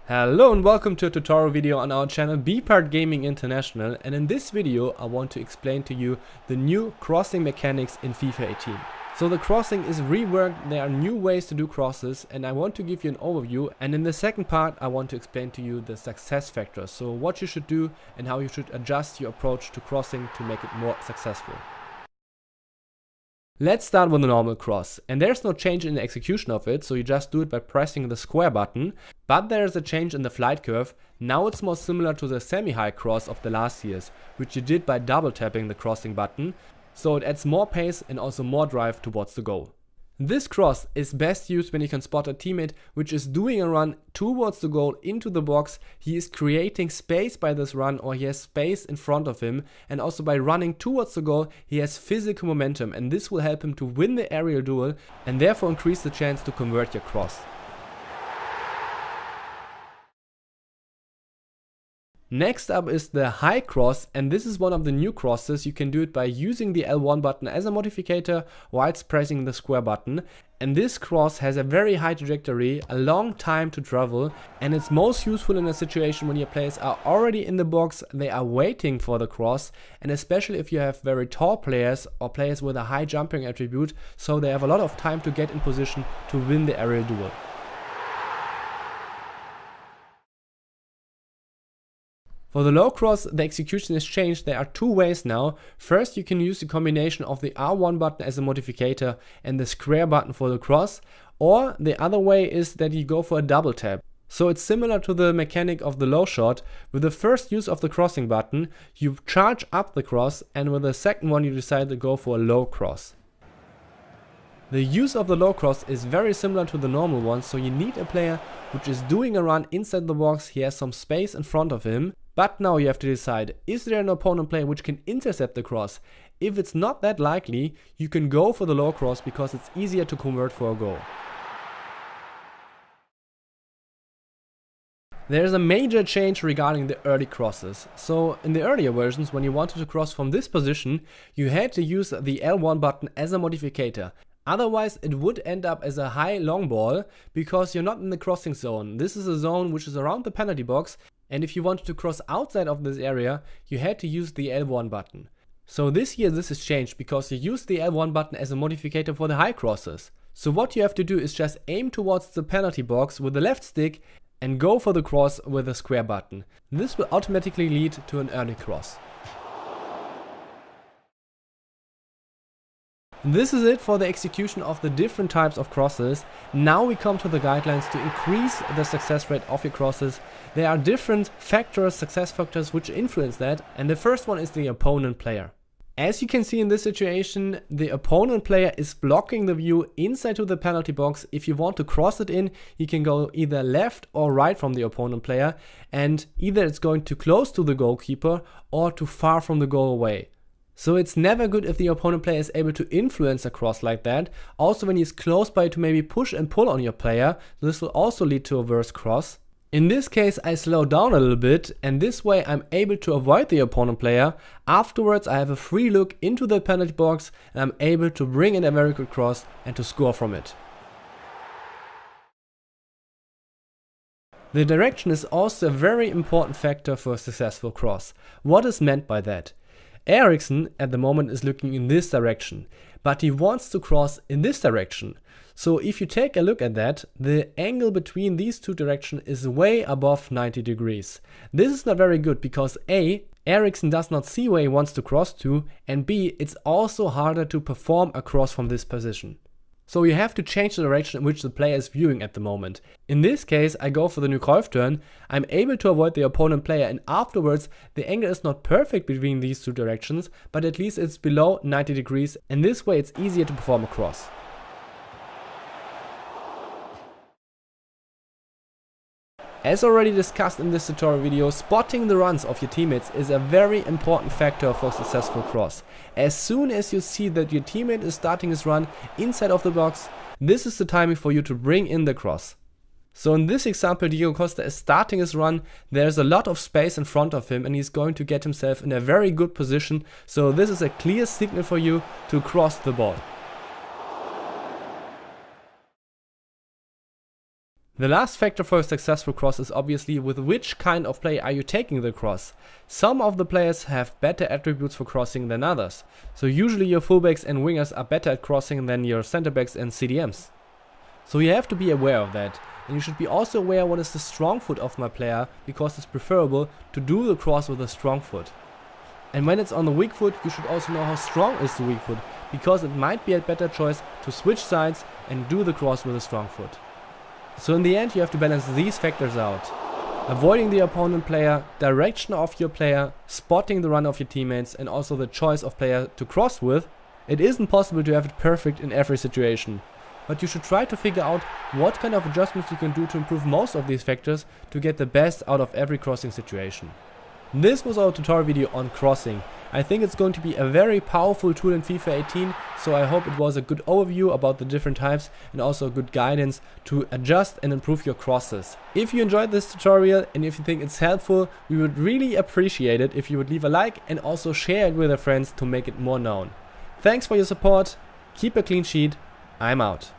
Hello and welcome to a tutorial video on our channel Bpart Gaming International, and in this video I want to explain to you the new crossing mechanics in FIFA 18. So the crossing is reworked, there are new ways to do crosses, and I want to give you an overview, and in the second part I want to explain to you the success factors, so what you should do and how you should adjust your approach to crossing to make it more successful. Let's start with a normal cross, and there's no change in the execution of it, so you just do it by pressing the square button, but there's a change in the flight curve. Now it's more similar to the semi-high cross of the last years, which you did by double tapping the crossing button, so it adds more pace and also more drive towards the goal. This cross is best used when you can spot a teammate which is doing a run towards the goal into the box. He is creating space by this run, or he has space in front of him, and also by running towards the goal he has physical momentum, and this will help him to win the aerial duel and therefore increase the chance to convert your cross. Next up is the high cross, and this is one of the new crosses. You can do it by using the L1 button as a modificator whilst pressing the square button. And this cross has a very high trajectory, a long time to travel, and it's most useful in a situation when your players are already in the box, they are waiting for the cross, and especially if you have very tall players or players with a high jumping attribute, so they have a lot of time to get in position to win the aerial duel. For the low cross, the execution is changed. There are two ways now. First, you can use the combination of the R1 button as a modificator and the square button for the cross, or the other way is that you go for a double tap. So it's similar to the mechanic of the low shot. With the first use of the crossing button, you charge up the cross, and with the second one you decide to go for a low cross. The use of the low cross is very similar to the normal one, so you need a player which is doing a run inside the box, he has some space in front of him. But now you have to decide, is there an opponent player which can intercept the cross? If it's not that likely, you can go for the low cross because it's easier to convert for a goal. There's a major change regarding the early crosses. So in the earlier versions, when you wanted to cross from this position, you had to use the L1 button as a modificator. Otherwise it would end up as a high long ball because you're not in the crossing zone. This is a zone which is around the penalty box, and if you wanted to cross outside of this area, you had to use the L1 button. So this year this is changed because you use the L1 button as a modificator for the high crosses. So what you have to do is just aim towards the penalty box with the left stick and go for the cross with the square button. This will automatically lead to an early cross. This is it for the execution of the different types of crosses. Now we come to the guidelines to increase the success rate of your crosses. There are different factors, success factors, which influence that, and the first one is the opponent player. As you can see in this situation, the opponent player is blocking the view inside to the penalty box. If you want to cross it in, you can go either left or right from the opponent player, and either it's going too close to the goalkeeper or too far from the goal away. So it's never good if the opponent player is able to influence a cross like that. Also when he's close by to maybe push and pull on your player, this will also lead to a worse cross. In this case I slow down a little bit, and this way I'm able to avoid the opponent player. Afterwards I have a free look into the penalty box and I'm able to bring in a very good cross and to score from it. The direction is also a very important factor for a successful cross. What is meant by that? Eriksen at the moment is looking in this direction, but he wants to cross in this direction. So if you take a look at that, the angle between these two directions is way above 90 degrees. This is not very good because A, Eriksen does not see where he wants to cross to, and B, it's also harder to perform a cross from this position. So you have to change the direction in which the player is viewing at the moment. In this case I go for the new Kreuz turn. I'm able to avoid the opponent player, and afterwards the angle is not perfect between these two directions, but at least it's below 90 degrees, and this way it's easier to perform a cross. As already discussed in this tutorial video, spotting the runs of your teammates is a very important factor for a successful cross. As soon as you see that your teammate is starting his run inside of the box, this is the timing for you to bring in the cross. So in this example, Diego Costa is starting his run, there's a lot of space in front of him and he's going to get himself in a very good position, so this is a clear signal for you to cross the ball. The last factor for a successful cross is obviously with which kind of play are you taking the cross. Some of the players have better attributes for crossing than others. So usually your fullbacks and wingers are better at crossing than your center backs and CDMs. So you have to be aware of that. And you should be also aware what is the strong foot of my player, because it's preferable to do the cross with a strong foot. And when it's on the weak foot, you should also know how strong is the weak foot, because it might be a better choice to switch sides and do the cross with a strong foot. So in the end you have to balance these factors out. Avoiding the opponent player, direction of your player, spotting the run of your teammates, and also the choice of player to cross with. It isn't possible to have it perfect in every situation, but you should try to figure out what kind of adjustments you can do to improve most of these factors to get the best out of every crossing situation. This was our tutorial video on crossing. I think it's going to be a very powerful tool in FIFA 18, so I hope it was a good overview about the different types and also a good guidance to adjust and improve your crosses. If you enjoyed this tutorial and if you think it's helpful, we would really appreciate it if you would leave a like and also share it with your friends to make it more known. Thanks for your support, keep a clean sheet, I'm out.